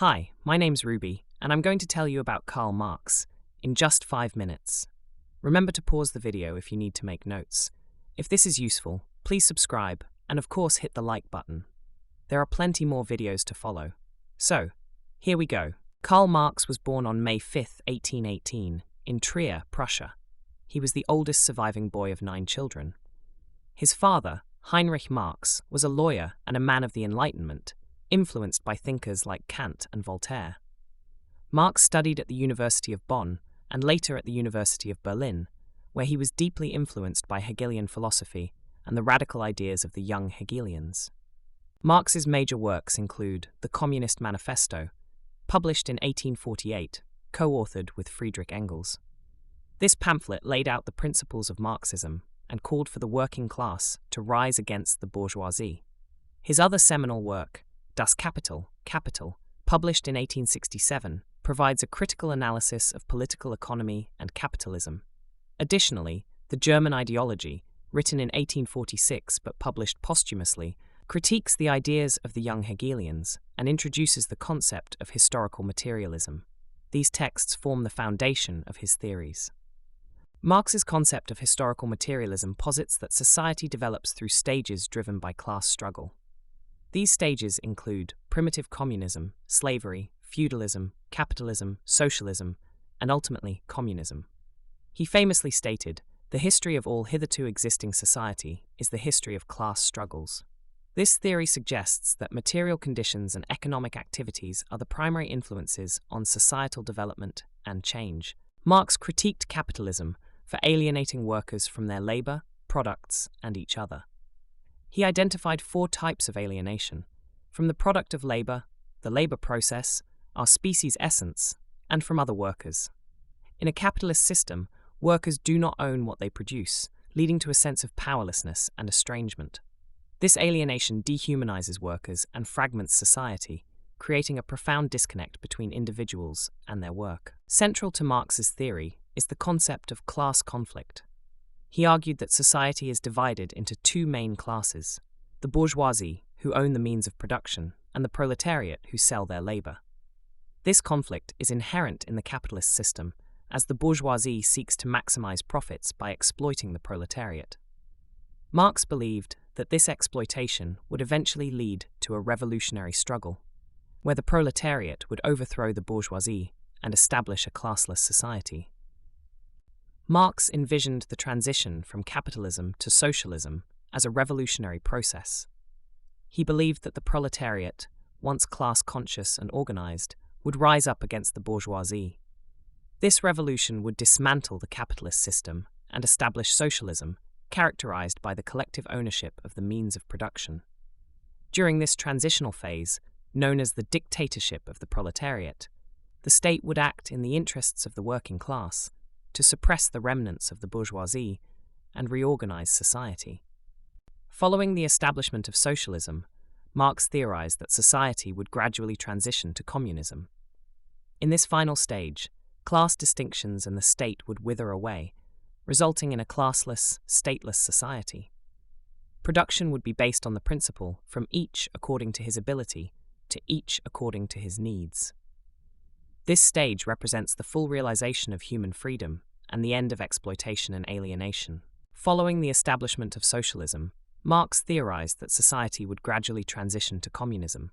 Hi, my name's Ruby, and I'm going to tell you about Karl Marx in just 5 minutes. Remember to pause the video if you need to make notes. If this is useful, please subscribe, and of course hit the like button. There are plenty more videos to follow. So, here we go. Karl Marx was born on May 5, 1818, in Trier, Prussia. He was the oldest surviving boy of 9 children. His father, Heinrich Marx, was a lawyer and a man of the Enlightenment, influenced by thinkers like Kant and Voltaire. Marx studied at the University of Bonn and later at the University of Berlin, where he was deeply influenced by Hegelian philosophy and the radical ideas of the young Hegelians. Marx's major works include The Communist Manifesto, published in 1848, co-authored with Friedrich Engels. This pamphlet laid out the principles of Marxism and called for the working class to rise against the bourgeoisie. His other seminal work, Das Kapital, Capital, published in 1867, provides a critical analysis of political economy and capitalism. Additionally, The German Ideology, written in 1846 but published posthumously, critiques the ideas of the young Hegelians and introduces the concept of historical materialism. These texts form the foundation of his theories. Marx's concept of historical materialism posits that society develops through stages driven by class struggle. These stages include primitive communism, slavery, feudalism, capitalism, socialism, and ultimately communism. He famously stated, "The history of all hitherto existing society is the history of class struggles." This theory suggests that material conditions and economic activities are the primary influences on societal development and change. Marx critiqued capitalism for alienating workers from their labor, products, and each other. He identified 4 types of alienation: from the product of labor, the labor process, our species' essence, and from other workers. In a capitalist system, workers do not own what they produce, leading to a sense of powerlessness and estrangement. This alienation dehumanizes workers and fragments society, creating a profound disconnect between individuals and their work. Central to Marx's theory is the concept of class conflict. He argued that society is divided into 2 main classes: the bourgeoisie, who own the means of production, and the proletariat, who sell their labor. This conflict is inherent in the capitalist system, as the bourgeoisie seeks to maximize profits by exploiting the proletariat. Marx believed that this exploitation would eventually lead to a revolutionary struggle, where the proletariat would overthrow the bourgeoisie and establish a classless society. Marx envisioned the transition from capitalism to socialism as a revolutionary process. He believed that the proletariat, once class-conscious and organized, would rise up against the bourgeoisie. This revolution would dismantle the capitalist system and establish socialism, characterized by the collective ownership of the means of production. During this transitional phase, known as the dictatorship of the proletariat, the state would act in the interests of the working class to suppress the remnants of the bourgeoisie and reorganize society. Following the establishment of socialism, Marx theorized that society would gradually transition to communism. In this final stage, class distinctions and the state would wither away, resulting in a classless, stateless society. Production would be based on the principle from each according to his ability to each according to his needs. This stage represents the full realization of human freedom and the end of exploitation and alienation. Following the establishment of socialism, Marx theorized that society would gradually transition to communism.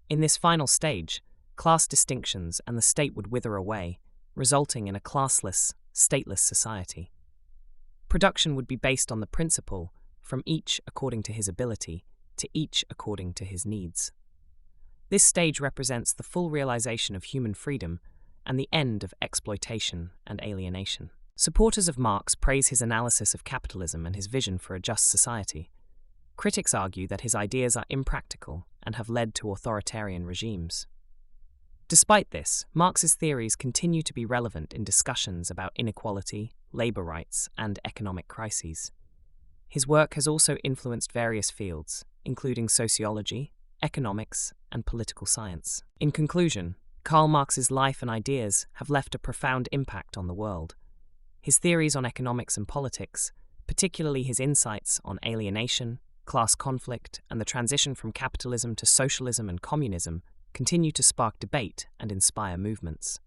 In this final stage, class distinctions and the state would wither away, resulting in a classless, stateless society. Production would be based on the principle from each according to his ability to each according to his needs. This stage represents the full realization of human freedom and the end of exploitation and alienation. Supporters of Marx praise his analysis of capitalism and his vision for a just society. Critics argue that his ideas are impractical and have led to authoritarian regimes. Despite this, Marx's theories continue to be relevant in discussions about inequality, labor rights, and economic crises. His work has also influenced various fields, including sociology, economics, and political science. In conclusion, Karl Marx's life and ideas have left a profound impact on the world. His theories on economics and politics, particularly his insights on alienation, class conflict, and the transition from capitalism to socialism and communism, continue to spark debate and inspire movements.